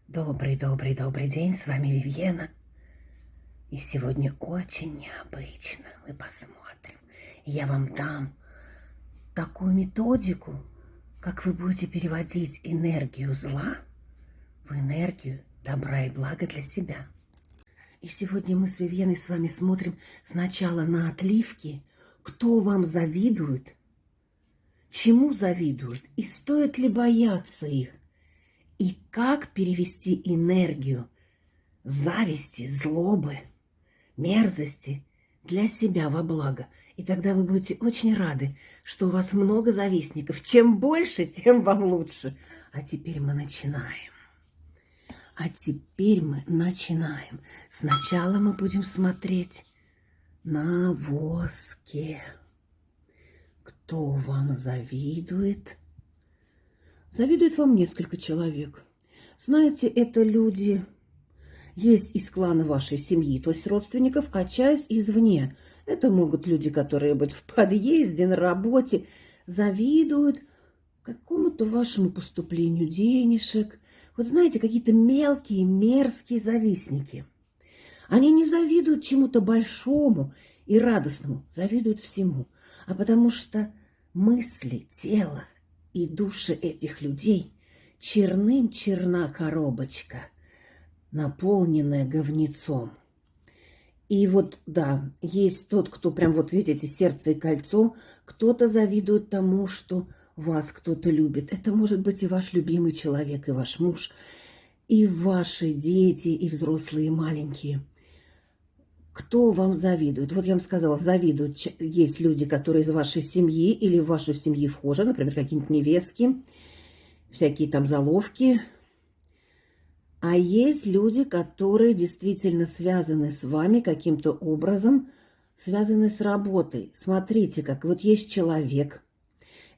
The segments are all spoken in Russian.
Добрый день, с вами Вивьена. И сегодня очень необычно мы посмотрим. Я вам дам такую методику, как вы будете переводить энергию зла в энергию добра и блага для себя. И сегодня мы с Вивьеной с вами смотрим сначала на отливки, кто вам завидует, чему завидуют и стоит ли бояться их. И как перевести энергию зависти, злобы, мерзости для себя во благо. И тогда вы будете очень рады, что у вас много завистников. Чем больше, тем вам лучше. А теперь мы начинаем. Сначала мы будем смотреть на воске. Кто вам завидует? Завидует вам несколько человек. Знаете, это люди есть из клана вашей семьи, то есть родственников, а часть извне. Это могут люди, которые быть в подъезде, на работе, завидуют какому-то вашему поступлению денежек. Вот знаете, какие-то мелкие, мерзкие завистники. Они не завидуют чему-то большому и радостному, завидуют всему. А потому что мысли, тело и души этих людей черным черна коробочка, наполненная говнецом. И вот, да, есть тот, кто прям вот, видите, сердце и кольцо, кто-то завидует тому, что вас кто-то любит. Это может быть и ваш любимый человек, и ваш муж, и ваши дети, и взрослые, и маленькие. Кто вам завидует? Вот я вам сказала, завидуют. Есть люди, которые из вашей семьи или в вашу семью вхожи, например, какие-нибудь невестки, всякие там заловки. А есть люди, которые действительно связаны с вами каким-то образом, связаны с работой. Смотрите, как вот есть человек,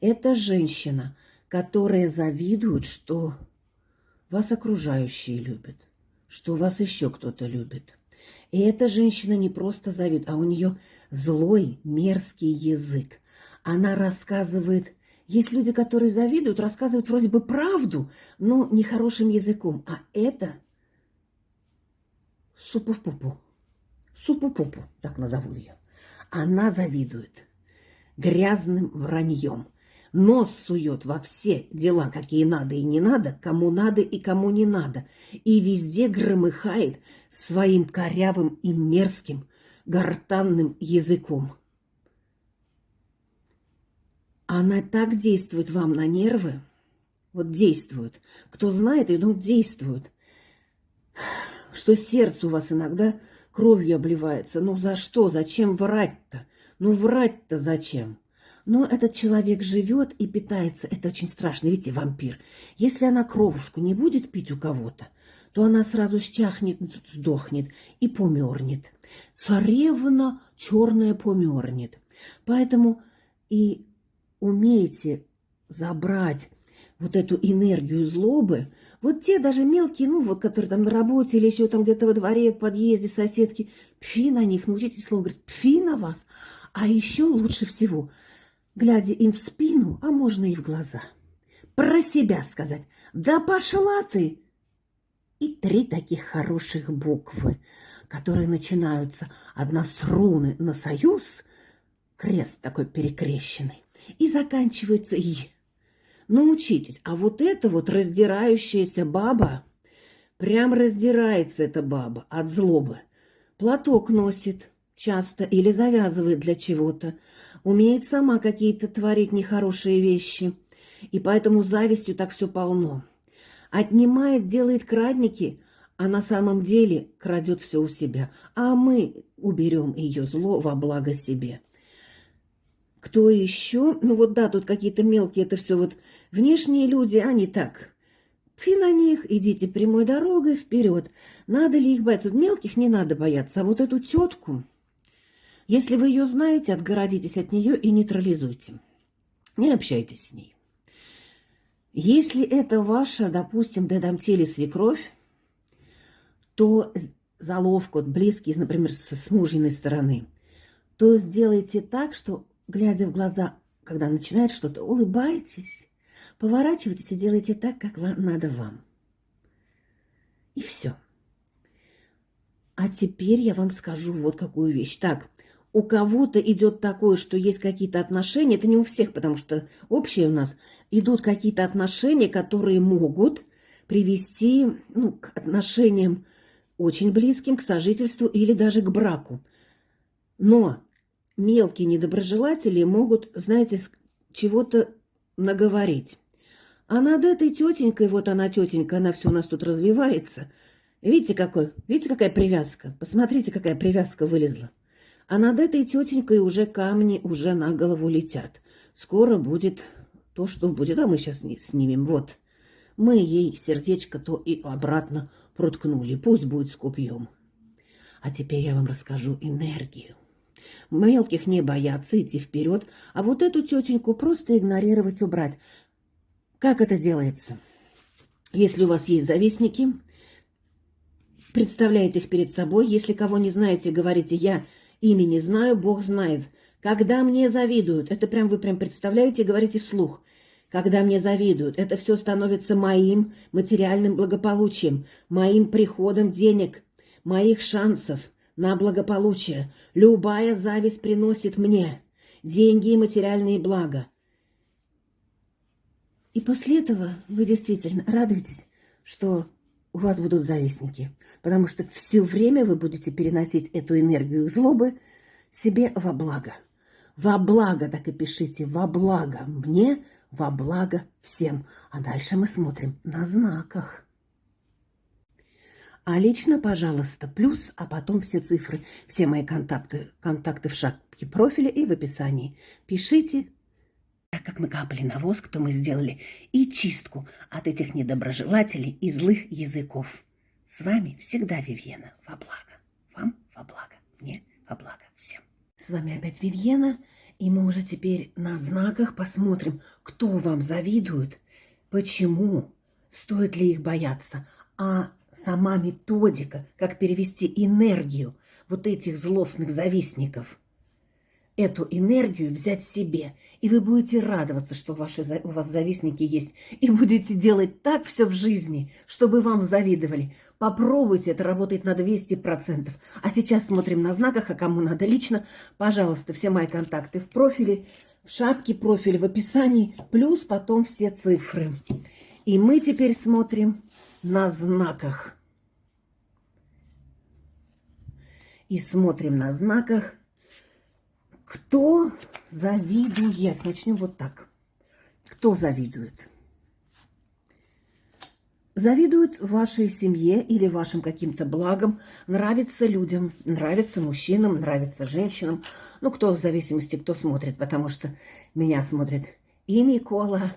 это женщина, которая завидует, что вас окружающие любят, что вас еще кто-то любит. И эта женщина не просто завидует, а у нее злой, мерзкий язык. Она рассказывает... Есть люди, которые завидуют, рассказывают вроде бы правду, но нехорошим языком. А это супу-пупу. Супу-пупу, так назову ее. Она завидует грязным враньем. Нос сует во все дела, какие надо и не надо, кому надо и кому не надо. И везде громыхает своим корявым и мерзким гортанным языком. Она так действует вам на нервы, вот действует. Кто знает ее, действует. Что сердце у вас иногда кровью обливается. Ну за что? Зачем врать-то? Ну врать-то зачем? Но этот человек живет и питается. Это очень страшно. Видите, вампир. Если она кровушку не будет пить у кого-то, то она сразу счахнет, сдохнет и помернет. Царевна черная помернет. Поэтому и умеете забрать вот эту энергию злобы, вот те даже мелкие, ну вот, которые там на работе или еще там где-то во дворе, в подъезде, соседки, пфи на них, научитесь слово говорить, пфи на вас. А еще лучше всего, глядя им в спину, а можно и в глаза, про себя сказать, да пошла ты! И 3 таких хороших буквы, которые начинаются одна с руны на союз, крест такой перекрещенный, и заканчивается «и». Научитесь. А вот эта вот раздирающаяся баба, прям раздирается эта баба от злобы. Платок носит часто или завязывает для чего-то. Умеет сама какие-то творить нехорошие вещи. И поэтому завистью так все полно. Отнимает, делает крадники, а на самом деле крадет все у себя. А мы уберем ее зло во благо себе. Кто еще? Ну вот да, тут какие-то мелкие, это все вот внешние люди, они так. Фи на них, идите прямой дорогой вперед. Надо ли их бояться? Мелких не надо бояться, а вот эту тетку, если вы ее знаете, отгородитесь от нее и нейтрализуйте. Не общайтесь с ней. Если это ваша, допустим, дедамтели свекровь, то заловку, близкий, например, с мужьиной стороны, то сделайте так, что, глядя в глаза, когда начинает что-то, улыбайтесь, поворачивайтесь и делайте так, как надо вам. А теперь я вам скажу вот какую вещь. Так, у кого-то идет такое, что есть какие-то отношения, это не у всех, потому что общие у нас, идут какие-то отношения, которые могут привести к отношениям очень близким, к сожительству или даже к браку. Но мелкие недоброжелатели могут, знаете, чего-то наговорить. А над этой тетенькой, вот она тетенька, она все у нас тут развивается. Видите, какая привязка? Посмотрите, какая привязка вылезла. А над этой тетенькой уже камни уже на голову летят. Скоро будет то, что будет. А мы сейчас снимем. Вот. Мы ей сердечко то и обратно проткнули. Пусть будет с копьем. А теперь я вам расскажу энергию. Мелких не бояться, идти вперед. А вот эту тетеньку просто игнорировать, убрать. Как это делается? Если у вас есть завистники, представляете их перед собой. Если кого не знаете, говорите: я имя не знаю, Бог знает. Когда мне завидуют, это вы представляете и говорите вслух. Когда мне завидуют, это все становится моим материальным благополучием, моим приходом денег, моих шансов на благополучие. Любая зависть приносит мне деньги и материальные блага. И после этого вы действительно радуетесь, что у вас будут завистники. Потому что все время вы будете переносить эту энергию злобы себе во благо. Во благо, так и пишите, во благо мне, во благо всем. А дальше мы смотрим на знаках. А лично, пожалуйста, плюс, а потом все цифры, все мои контакты в шапке профиля и в описании. Пишите. Так как мы капали на воск, то мы сделали и чистку от этих недоброжелателей и злых языков. С вами всегда Вивьена. Во благо. Вам во благо. Мне во благо. Всем. С вами опять Вивьена. И мы уже теперь на знаках посмотрим, кто вам завидует, почему, стоит ли их бояться. А сама методика, как перевести энергию вот этих злостных завистников, эту энергию взять себе. И вы будете радоваться, что у вас завистники есть. И будете делать так все в жизни, чтобы вам завидовали. Попробуйте, это работает на 200%. А сейчас смотрим на знаках, а кому надо лично, пожалуйста, все мои контакты в профиле, в шапке профиля, в описании, плюс потом все цифры. И мы теперь смотрим на знаках. И смотрим на знаках, кто завидует. Начнем вот так. Кто завидует? Завидуют вашей семье или вашим каким-то благам, нравится людям, нравится мужчинам, нравится женщинам. Ну, кто в зависимости, кто смотрит, потому что меня смотрит и Микола,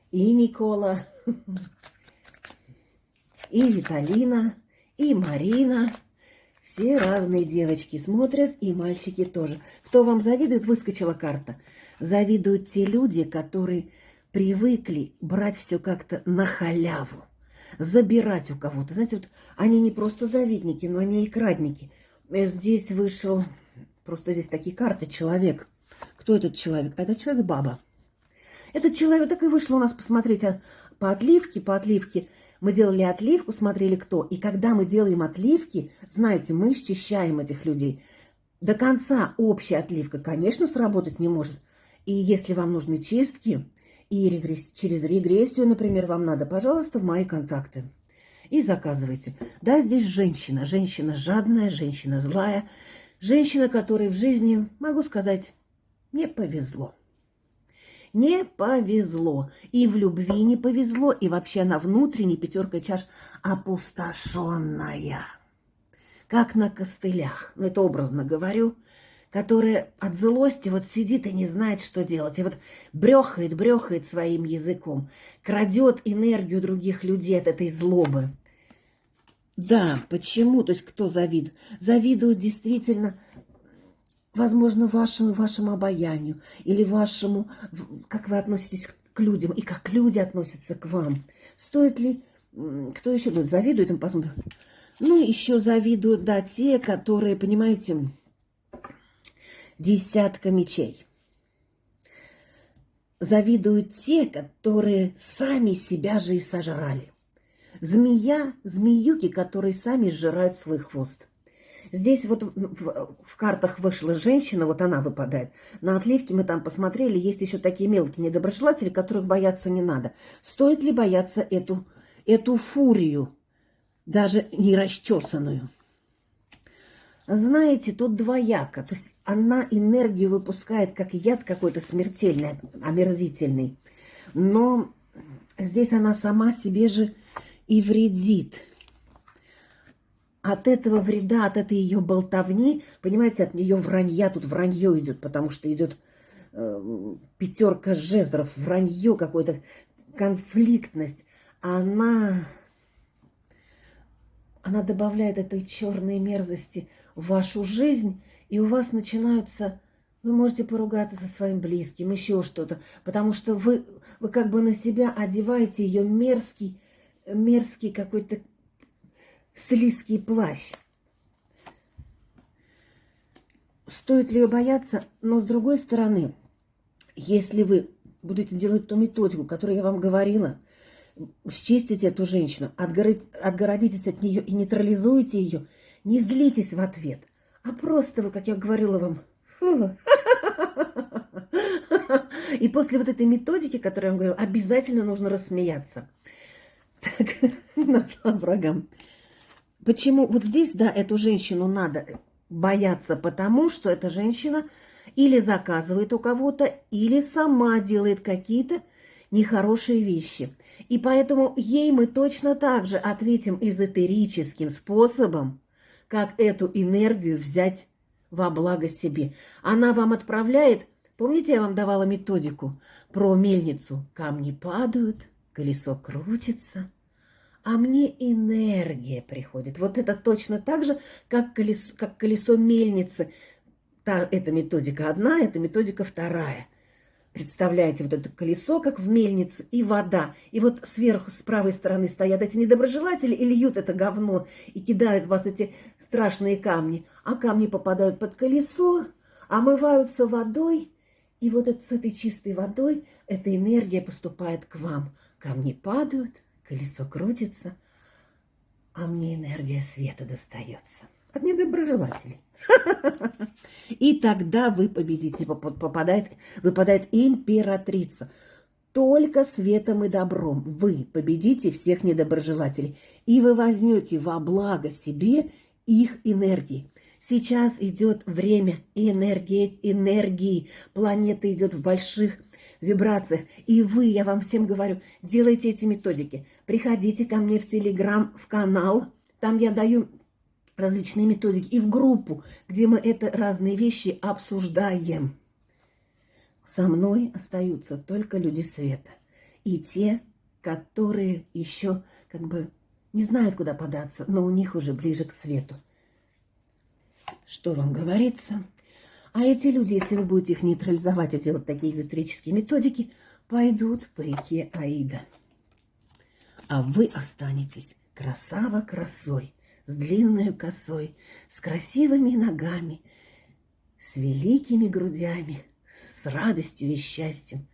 и Никола, и Виталина, и Марина. Все разные девочки смотрят, и мальчики тоже. Кто вам завидует, выскочила карта. Завидуют те люди, которые привыкли брать все как-то на халяву, забирать у кого-то. Знаете, вот они не просто завидники, но они и крадники. Здесь вышел, просто здесь такие карты, человек. Кто этот человек? Этот человек баба. Этот человек, так и вышло у нас, посмотрите, по отливке. Мы делали отливку, смотрели кто. И когда мы делаем отливки, знаете, мы счищаем этих людей. До конца общая отливка, конечно, сработать не может. И если вам нужны чистки, и через регрессию, например, вам надо, пожалуйста, в мои контакты. И заказывайте. Да, здесь женщина. Женщина жадная, женщина злая. Женщина, которой в жизни, могу сказать, не повезло. Не повезло. И в любви не повезло. И вообще она внутренне, пятерка чаш, опустошенная. Как на костылях. Ну, это образно говорю. Которая от злости вот сидит и не знает, что делать. И вот брехает своим языком. Крадет энергию других людей от этой злобы. Да, почему? То есть кто завидует? Завидуют действительно, возможно, вашему обаянию. Или вашему, как вы относитесь к людям. И как люди относятся к вам. Стоит ли... Кто еще будет? Завидует им, посмотрим. Ну, еще завидуют, да, те, которые, понимаете... Десятка мечей. Завидуют те, которые сами себя же и сожрали. змеюки, которые сами сжирают свой хвост. Здесь вот в картах вышла женщина, вот она выпадает. На отливке мы там посмотрели, есть еще такие мелкие недоброжелатели, которых бояться не надо. Стоит ли бояться эту фурию, даже не расчесанную? Знаете, тут двояко. То есть она энергию выпускает, как яд какой-то смертельный, омерзительный. Но здесь она сама себе же и вредит. От этого вреда, от этой ее болтовни, понимаете, от нее вранья, тут вранье идет, потому что идет пятерка жезлов, вранье какое-то, конфликтность. Она добавляет этой черной мерзости в вашу жизнь, и у вас начинаются... Вы можете поругаться со своим близким, еще что-то, потому что вы как бы на себя одеваете ее мерзкий какой-то слизкий плащ. Стоит ли ее бояться? Но с другой стороны, если вы будете делать ту методику, которую я вам говорила, счистите эту женщину, отгородитесь от нее и нейтрализуете ее, не злитесь в ответ, а просто, вы, как я говорила вам, и после вот этой методики, которую я вам говорила, обязательно нужно рассмеяться. Так, назло врагам. Почему вот здесь, да, эту женщину надо бояться, потому что эта женщина или заказывает у кого-то, или сама делает какие-то нехорошие вещи. И поэтому ей мы точно так же ответим эзотерическим способом, как эту энергию взять во благо себе. Она вам отправляет, помните, я вам давала методику про мельницу? Камни падают, колесо крутится. А мне энергия приходит. Вот это точно так же, как колесо мельницы. Эта методика одна, эта методика вторая. Представляете, вот это колесо, как в мельнице, и вода. И вот сверху, с правой стороны стоят эти недоброжелатели и льют это говно, и кидают в вас эти страшные камни. А камни попадают под колесо, омываются водой, и вот с этой чистой водой эта энергия поступает к вам. Камни падают, колесо крутится, а мне энергия света достается. От недоброжелателей. И тогда вы победите. Выпадает императрица. Только светом и добром вы победите всех недоброжелателей. И вы возьмете во благо себе их энергии. Сейчас идет время энергии. Планета идет в больших вибрациях. И вы, я вам всем говорю, делайте эти методики. Приходите ко мне в Телеграм, в канал. Там я даю различные методики. И в группу, где мы разные вещи обсуждаем. Со мной остаются только люди света. И те, которые еще как бы не знают, куда податься, но у них уже ближе к свету. Что вам говорится? А эти люди, если вы будете их нейтрализовать и делать такие эзотерические методики, пойдут по реке Аида. А вы останетесь красава красой, с длинной косой, с красивыми ногами, с великими грудями, с радостью и счастьем.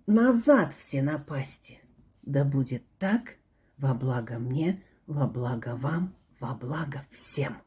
Назад все напасти. Да будет так во благо мне, во благо вам, во благо всем.